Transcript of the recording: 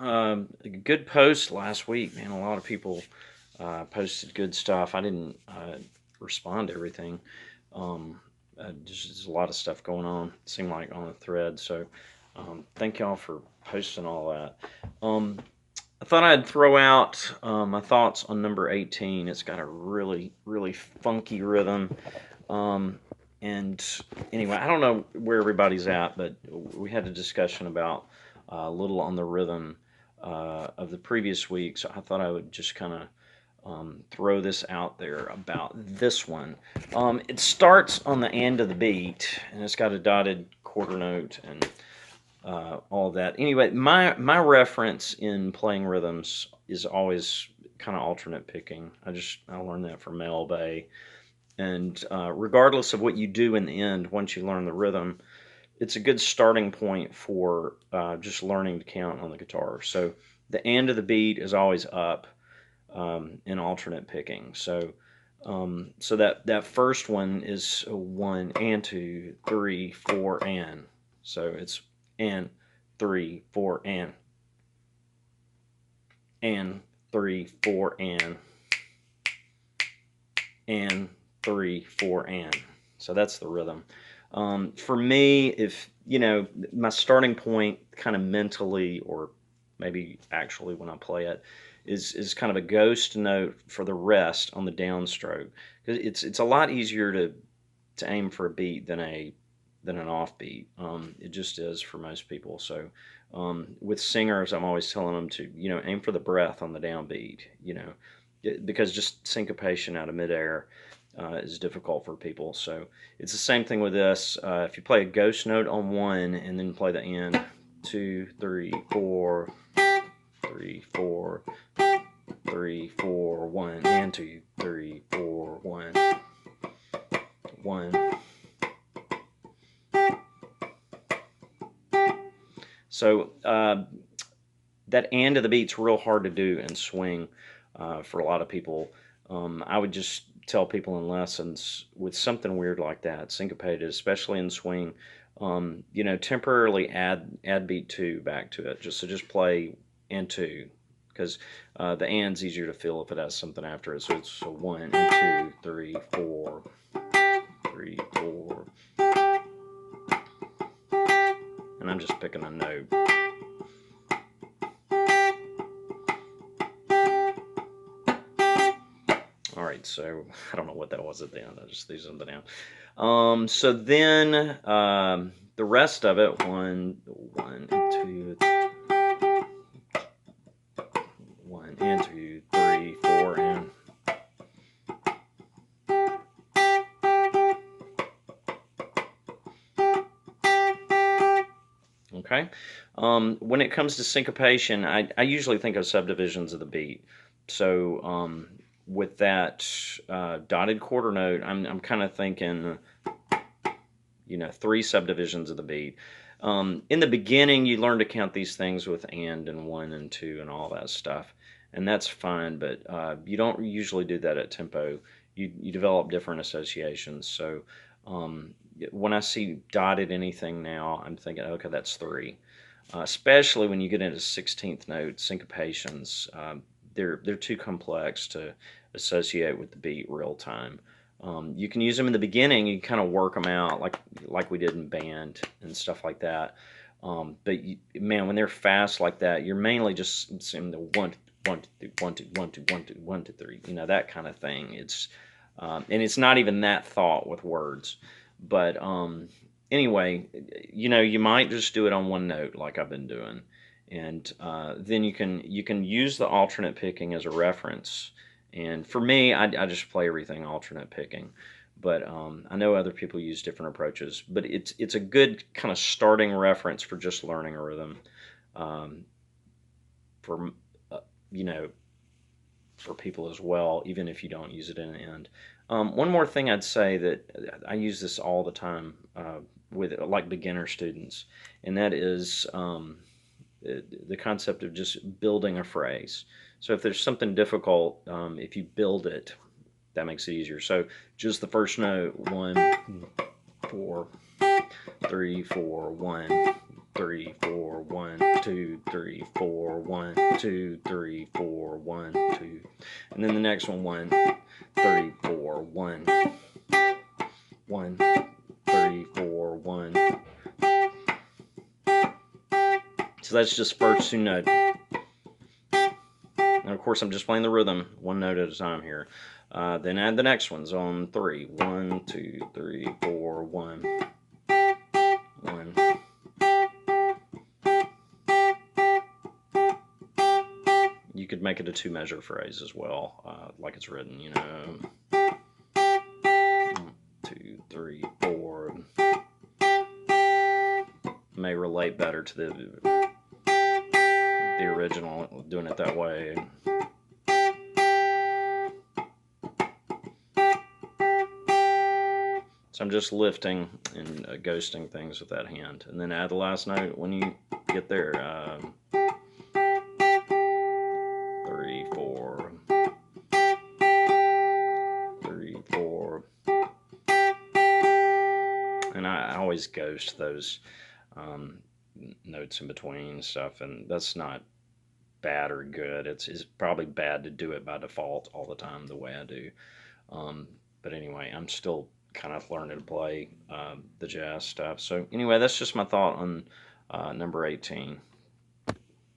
A good post last week, man. A lot of people posted good stuff. I didn't respond to everything. Um, just a lot of stuff going on. It seemed like on the thread. So thank y'all for posting all that. I thought I'd throw out my thoughts on number 18. It's got a really, really funky rhythm. Um, and anyway, I don't know where everybody's at, but we had a discussion about a little on the rhythm of the previous week. So I thought I would just kind of throw this out there about this one. It starts on the end of the beat, and it's got a dotted quarter note and all of that. Anyway, my reference in playing rhythms is always kind of alternate picking. I learned that from Mel Bay. And regardless of what you do in the end, once you learn the rhythm, it's a good starting point for just learning to count on the guitar. So the end of the beat is always up in alternate picking. So that first one is a one and two, three, four, and. So it's and three, four, and three, four, and three, four, and. So that's the rhythm. For me, if my starting point, kind of mentally, or maybe actually when I play it, is kind of a ghost note for the rest on the downstroke, because it's a lot easier to aim for a beat than an offbeat. It just is for most people. So with singers, I'm always telling them to aim for the breath on the downbeat. Because just syncopation out of midair is difficult for people. So it's the same thing with this. If you play a ghost note on one and then play the end, two, three, four, three, four, three, four, one, and two, three, four, one, one. So that end of the beat's real hard to do and swing for a lot of people. I would just tell people in lessons with something weird like that, syncopated, especially in swing, temporarily add beat two back to it. Just play and two, because the and's easier to feel if it has something after it. So it's a one and two, three, four, three, four, and I'm just picking a note. All right, so I don't know what that was at the end. I just threw something down. So then the rest of it, one, two, one and two, three, four, and. Okay. When it comes to syncopation, I usually think of subdivisions of the beat. So with that dotted quarter note, I'm kind of thinking, three subdivisions of the beat. In the beginning, you learn to count these things with and one and two and all that stuff, and that's fine. But you don't usually do that at tempo. You develop different associations. So when I see dotted anything now, I'm thinking, okay, that's three. Especially when you get into 16th note syncopations, they're too complex to associate with the beat real time. You can use them in the beginning. You kind of work them out like we did in band and stuff like that. But man, when they're fast like that, you're mainly just seeing the one, one, two, one, two, one, two, one, two, one, two, three. That kind of thing. And it's not even that thought with words. But anyway, you might just do it on one note like I've been doing, and then you can use the alternate picking as a reference. And for me, I just play everything alternate picking. But I know other people use different approaches. But it's a good kind of starting reference for just learning a rhythm. For you know for people as well, even if you don't use it in the end. One more thing I'd say that I use this all the time with like beginner students, and that is the concept of just building a phrase. So if there's something difficult, if you build it, that makes it easier. So just the first note, one, four, three, four, one, 3, 4, 1, 2, 3, 4, 1, 2, 3, 4, 1, 2. And then the next one, 1, 3, 4, 1, 1, 3, 4, 1. So that's just first 2 notes. And of course, I'm just playing the rhythm 1 note at a time here. Then add the next ones on 3. 1, 2, 3, 4, 1, 1. You could make it a 2-measure phrase as well, like it's written, you know. 1, 2, 3, 4. May relate better to the original, doing it that way. So I'm just lifting and ghosting things with that hand. And then add the last note when you get there. 3, 4. 3, 4. And I always ghost those notes in between stuff, and that's not bad or good. It's probably bad to do it by default all the time the way I do. But anyway, I'm still kind of learning to play the jazz stuff. So anyway, that's just my thought on number 18.